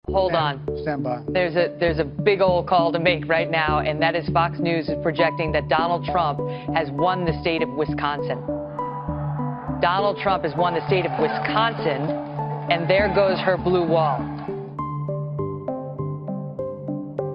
Hold on. Stand by. There's a big old call to make right now, and that is Fox News is projecting that Donald Trump has won the state of Wisconsin. Donald Trump has won the state of Wisconsin, and there goes her blue wall.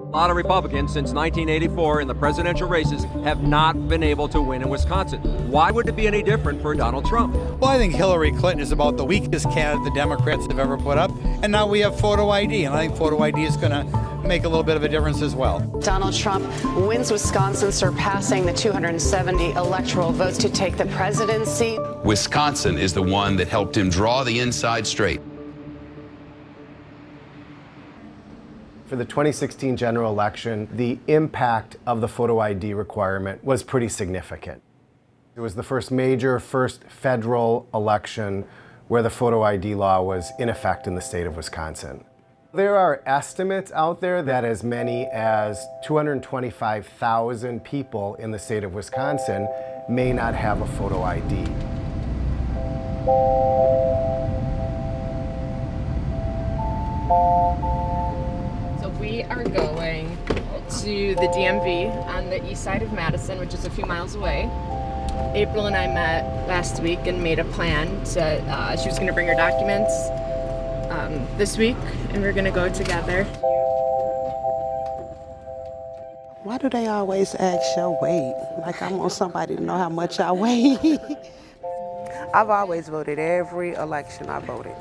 A lot of Republicans since 1984 in the presidential races have not been able to win in Wisconsin. Why would it be any different for Donald Trump? Well, I think Hillary Clinton is about the weakest candidate the Democrats have ever put up. And now we have photo ID, and I think photo ID is going to make a little bit of a difference as well. Donald Trump wins Wisconsin, surpassing the 270 electoral votes to take the presidency. Wisconsin is the one that helped him draw the inside straight. For the 2016 general election, the impact of the photo ID requirement was pretty significant. It was the first federal election where the photo ID law was in effect in the state of Wisconsin. There are estimates out there that as many as 225,000 people in the state of Wisconsin may not have a photo ID. We are going to the DMV on the east side of Madison, which is a few miles away. April and I met last week and made a plan to, she was going to bring her documents this week, and we're going to go together. Why do they always ask your weight? Like I want somebody to know how much I weigh. I've always voted. Every election I voted.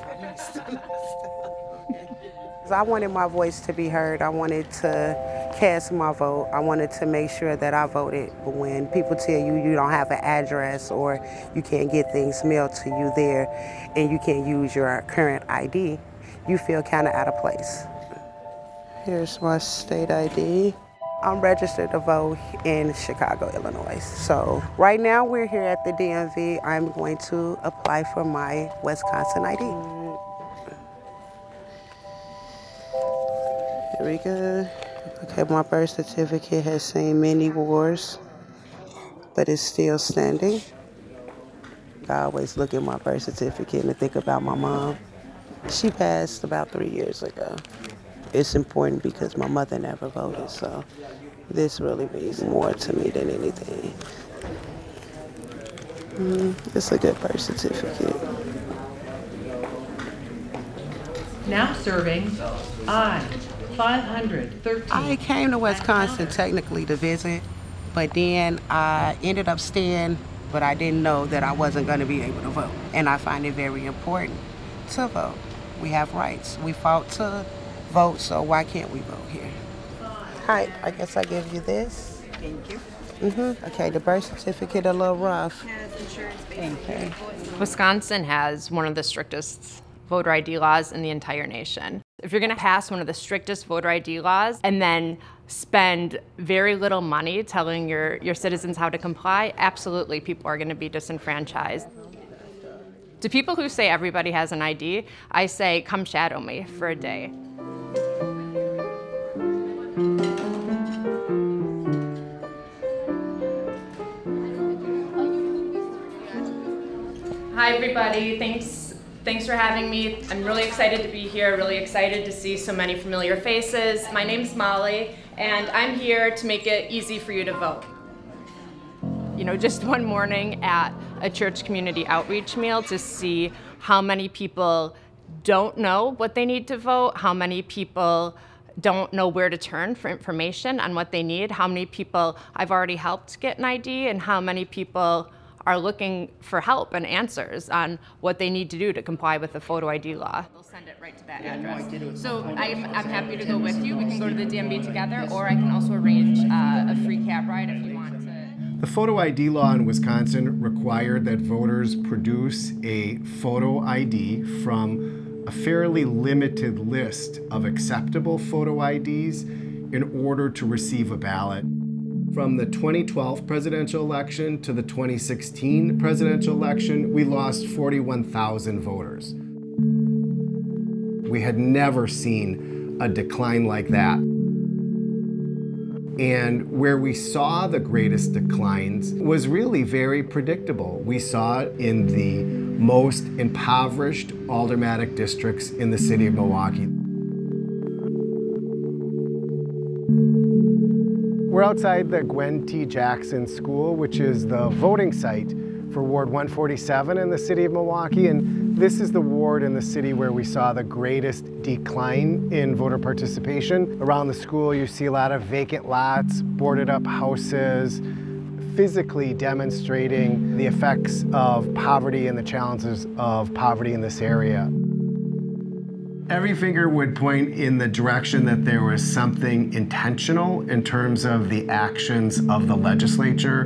I wanted my voice to be heard. I wanted to cast my vote. I wanted to make sure that I voted. But when people tell you you don't have an address or you can't get things mailed to you there and you can't use your current ID, you feel kind of out of place. Here's my state ID. I'm registered to vote in Chicago, Illinois. So right now we're here at the DMV. I'm going to apply for my Wisconsin ID. Here we go. Okay, my birth certificate has seen many wars, but it's still standing. I always look at my birth certificate and think about my mom. She passed about 3 years ago. It's important because my mother never voted, so this really means more to me than anything. It's a good birth certificate. Now serving I-513. I came to Wisconsin technically to visit, but then I ended up staying, but I didn't know that I wasn't going to be able to vote. And I find it very important to vote. We have rights. We fought to vote, so why can't we vote here? Hi, I guess I give you this. Thank you. Okay, the birth certificate a little rough. Okay. Wisconsin has one of the strictest voter ID laws in the entire nation. If you're gonna pass one of the strictest voter ID laws and then spend very little money telling your citizens how to comply, absolutely people are gonna be disenfranchised. To people who say everybody has an ID, I say, come shadow me for a day. Hi everybody, Thanks for having me. I'm really excited to be here, really excited to see so many familiar faces. My name's Molly, and I'm here to make it easy for you to vote. You know, just one morning at a church community outreach meal to see how many people don't know what they need to vote, how many people don't know where to turn for information on what they need, how many people I've already helped get an ID, and how many people are looking for help and answers on what they need to do to comply with the photo ID law. They'll send it right to that address. So I'm happy to go with you. We can go to the DMV together, or I can also arrange a free cab ride if you want to. The photo ID law in Wisconsin required that voters produce a photo ID from a fairly limited list of acceptable photo IDs in order to receive a ballot. From the 2012 presidential election to the 2016 presidential election, we lost 41,000 voters. We had never seen a decline like that. And where we saw the greatest declines was really very predictable. We saw it in the most impoverished aldermanic districts in the city of Milwaukee. We're outside the Gwen T. Jackson School, which is the voting site for Ward 147 in the city of Milwaukee, and this is the ward in the city where we saw the greatest decline in voter participation. Around the school you see a lot of vacant lots, boarded up houses, physically demonstrating the effects of poverty and the challenges of poverty in this area. Every finger would point in the direction that there was something intentional in terms of the actions of the legislature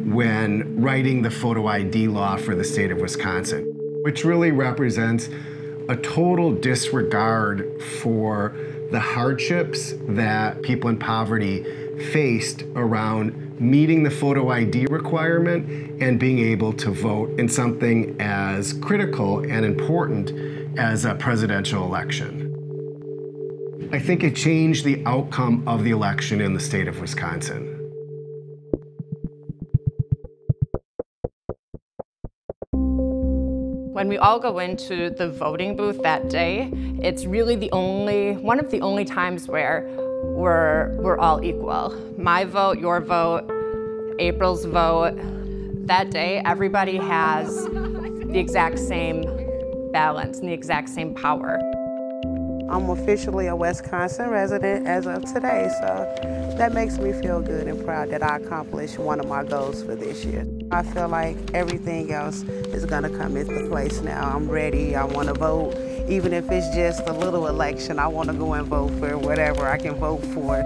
when writing the photo ID law for the state of Wisconsin, which really represents a total disregard for the hardships that people in poverty faced around meeting the photo ID requirement and being able to vote in something as critical and important as a presidential election. I think it changed the outcome of the election in the state of Wisconsin. When we all go into the voting booth that day, it's really one of the only times where we're all equal. My vote, your vote, April's vote. That day, everybody has the exact same balance and the exact same power. I'm officially a Wisconsin resident as of today, so that makes me feel good and proud that I accomplished one of my goals for this year. I feel like everything else is gonna come into place now. I'm ready, I wanna vote. Even if it's just a little election, I wanna go and vote for whatever I can vote for.